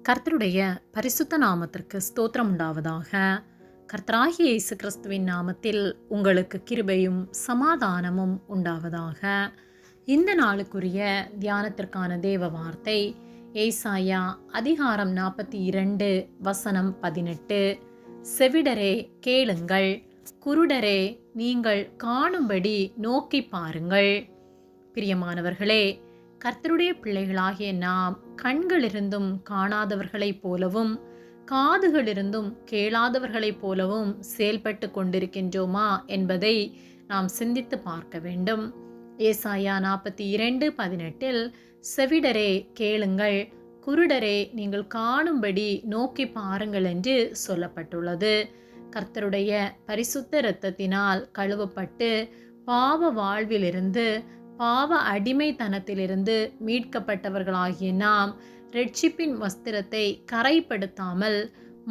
கர்த்தருடைய பரிசுத்த நாமத்திற்கு ஸ்தோத்திரம் உண்டாவதாக. கர்த்தராகிய இயேசு கிறிஸ்துவின் நாமத்தில் உங்களுக்கு கிருபையும் சமாதானமும் உண்டாவதாக. இந்த நாளுக்குரிய தியானத்திற்கான தேவ வார்த்தை ஏசாயா அதிகாரம் 42 வசனம் 18. செவிடரே கேளுங்கள், குருடரே நீங்கள் காணும்படி நோக்கி பாருங்கள். பிரியமானவர்களே, கர்த்தருடைய பிள்ளைகளாகிய நாம் கண்களிருந்தும் காணாதவர்களைப் போலவும் காதுகளிருந்தும் கேளாதவர்களைப் போலவும் செயல்பட்டு கொண்டிருக்கின்றோமா என்பதை நாம் சிந்தித்து பார்க்க வேண்டும். ஏசாயா 42:18 செவிடரே கேளுங்கள், குருடரே நீங்கள் காணும்படி நோக்கி பாருங்கள் என்று சொல்லப்பட்டுள்ளது. கர்த்தருடைய பரிசுத்த இரத்தத்தினால் கழுவப்பட்டு பாவ வாழ்விலிருந்து பாவ அடிமைத்தனத்திலிருந்து மீட்கப்பட்டவர்களாகிய நாம் இரட்சிப்பின் வஸ்திரத்தை கரைப்படுத்தாமல்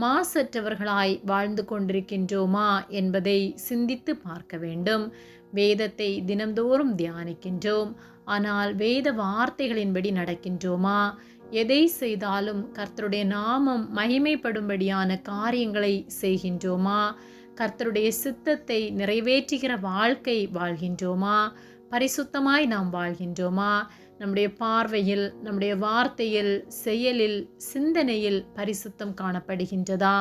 மாசற்றவர்களாய் வாழ்ந்து கொண்டிருக்கின்றோமா என்பதை சிந்தித்து பார்க்க வேண்டும். வேதத்தை தினந்தோறும் தியானிக்கின்றோம், ஆனால் வேத வார்த்தைகளின்படி நடக்கின்றோமா? எதை செய்தாலும் கர்த்தருடைய நாமம் மகிமைப்படும்படியான காரியங்களை செய்கின்றோமா? கர்த்தருடைய சித்தத்தை நிறைவேற்றுகிற வாழ்க்கை வாழ்கின்றோமா? பரிசுத்தமாய் நாம் வாழ்கின்றோமா? நம்முடைய பார்வையில், நம்முடைய வார்த்தையில், செயலில், சிந்தனையில் பரிசுத்தம் காணப்படுகின்றதா?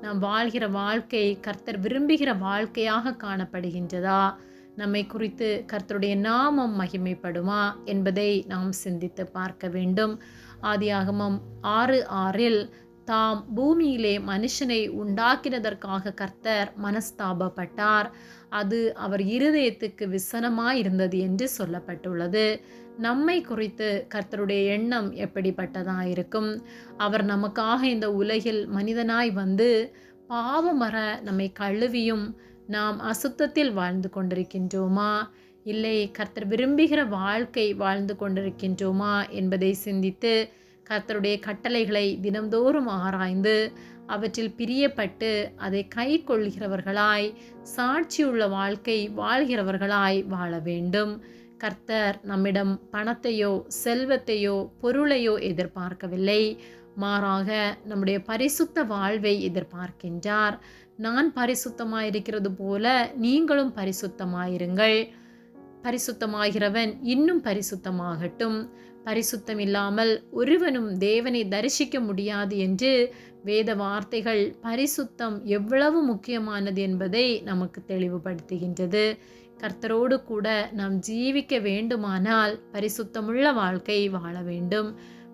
நாம் வாழ்கிற வாழ்க்கை கர்த்தர் விரும்புகிற வாழ்க்கையாக காணப்படுகின்றதா? நம்மை குறித்து கர்த்தருடைய நாமம் மகிமைப்படுமா என்பதை நாம் சிந்தித்து பார்க்க வேண்டும். ஆதியாகமம் 6:6 தாம் பூமியிலே மனுஷனை உண்டாக்கினதற்காக கர்த்தர் மனஸ்தாபப்பட்டார், அது அவர் இருதயத்துக்கு விசனமாயிருந்தது என்று சொல்லப்பட்டுள்ளது. நம்மை குறித்து கர்த்தருடைய எண்ணம் எப்படிப்பட்டதாயிருக்கும்? அவர் நமக்காக இந்த உலகில் மனிதனாய் வந்து பாவமற நம்மை கழுவியும் நாம் அசுத்தத்தில் வாழ்ந்து கொண்டிருக்கின்றோமா, இல்லை கர்த்தர் விரும்புகிற வாழ்க்கை வாழ்ந்து கொண்டிருக்கின்றோமா என்பதை சிந்தித்து கர்த்தருடைய கட்டளைகளை தினம்தோறும் ஆராய்ந்து அவற்றில் பிரியப்பட்டு அதை கை கொள்கிறவர்களாய் சாட்சியுள்ள வாழ்க்கை வாழ்கிறவர்களாய் வாழ வேண்டும். கர்த்தர் நம்மிடம் பணத்தையோ செல்வத்தையோ பொருளையோ எதிர்பார்க்கவில்லை, மாறாக நம்முடைய பரிசுத்த வாழ்வை எதிர்பார்க்கின்றார். நான் பரிசுத்தமாயிருக்கிறது போல நீங்களும் பரிசுத்தமாயிருங்கள், பரிசுத்தமாகிறவன் இன்னும் பரிசுத்தமாகட்டும், பரிசுத்தம் இல்லாமல் ஒருவனும் தேவனை தரிசிக்க முடியாது என்று வேத வார்த்தைகள் பரிசுத்தம் எவ்வளவு முக்கியமானது என்பதை நமக்கு தெளிவுபடுத்துகின்றது. கர்த்தரோடு கூட நாம் ஜீவிக்க வேண்டுமானால் பரிசுத்தமுள்ள வாழ்க்கை வாழ வேண்டும்.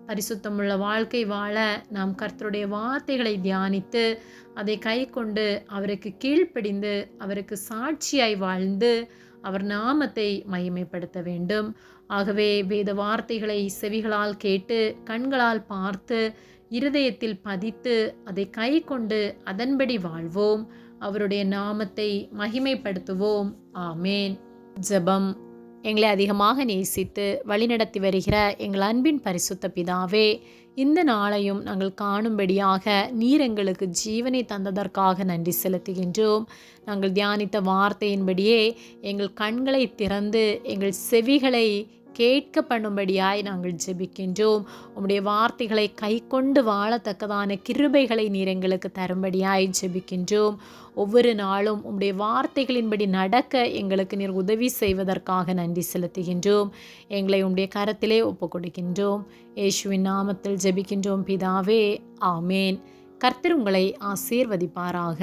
பரிசுத்தமுள்ள வாழ்க்கை வாழ நாம் கர்த்தருடைய வார்த்தைகளை தியானித்து அதை கை கொண்டு அவருக்கு கீழ்ப்படிந்து அவருக்கு சாட்சியாய் வாழ்ந்து அவர் நாமத்தை மகிமைப்படுத்த வேண்டும். ஆகவே வேத வார்த்தைகளை செவிகளால் கேட்டு கண்களால் பார்த்து இருதயத்தில் பதித்து அதை கை கொண்டு அதன்படி வாழ்வோம். அவருடைய நாமத்தை மகிமைப்படுத்துவோம். ஆமேன். ஜெபம். எங்களை அதிகமாக நேசித்து வழிநடத்தி வருகிற எங்கள் அன்பின் பரிசுத்த பிதாவே, இந்த நாளையும் நாங்கள் காணும்படியாக நீர் எங்களுக்கு ஜீவனை தந்ததற்காக நன்றி செலுத்துகின்றோம். நாங்கள் தியானித்த வார்த்தையின்படியே எங்கள் கண்களை திறந்து எங்கள் செவிகளை கேட்க பண்ணும்படியாய் நாங்கள் ஜெபிக்கின்றோம். உம்முடைய வார்த்தைகளை கை கொண்டு வாழத்தக்கதான கிருபைகளை நீர் எங்களுக்கு தரும்படியாய் ஜெபிக்கின்றோம். ஒவ்வொரு நாளும் உம்முடைய வார்த்தைகளின்படி நடக்க எங்களுக்கு நீர் உதவி செய்வதற்காக நன்றி செலுத்துகின்றோம். எங்களை உம்முடைய கரத்திலே ஒப்புக் கொடுக்கின்றோம். இயேசுவின் நாமத்தில் ஜெபிக்கின்றோம் பிதாவே, ஆமேன். கர்த்தர் உங்களை ஆசீர்வதிப்பாராக.